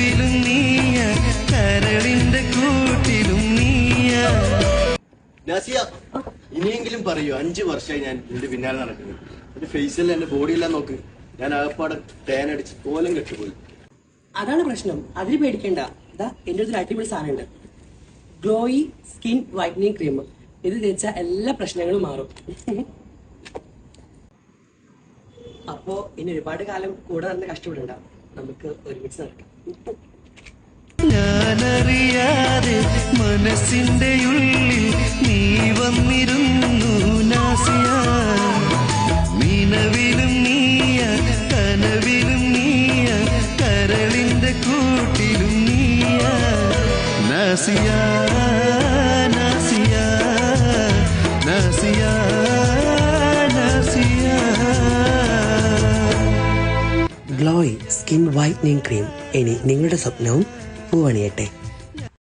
നിലവിലും നീയ കരളിന്റെ കൂട്ടിലും നീയ. നാസിയ, ഇനിയെങ്കിലും പറയൂ, 5 വർഷമായി ഞാൻ നിന്റെ പിന്നാലെ നടക്കുന്നു. എന്റെ ഫേസിൽ എന്റെ ബോഡിയെല്ലാം നോക്ക്, ഞാൻ ആകപ്പാടെ തേനടിച്ച് കോലം കെട്ടുപോയി. അതാണ് പ്രശ്നം, അതിന് പേടിക്കണ്ട. ഇതാ എന്റെ അടുത്തൊരു അടിപൊളി സാധനമുണ്ട്, ഗ്ലോയി സ്കിൻ വൈറ്റനിങ് ക്രീം. ഇത് തേച്ചാൽ എല്ലാ പ്രശ്നങ്ങളും മാറും. അപ്പോ ഇനി ഒരുപാട് കാലം കൂടെ നടന്ന് കഷ്ടപ്പെടണ്ട, നമുക്ക് ഒരുമിച്ച് നടക്കാം. ഞാനറിയാതെ മനസ്സിന്റെ ഉള്ളിൽ നീ വന്നിരുന്നു നാസിയ. നിലവിലും നീയ കനവിലും നീയ കരളിന്റെ കൂട്ടിലും നീയ. നാസിയ നാസിയ നാസിയ നാസിയ. ഗ്ലോയി സ്കിൻ വൈറ്റനിങ് ക്രീം ഇനി നിങ്ങളുടെ സ്വപ്നവും പൂവണിയട്ടെ.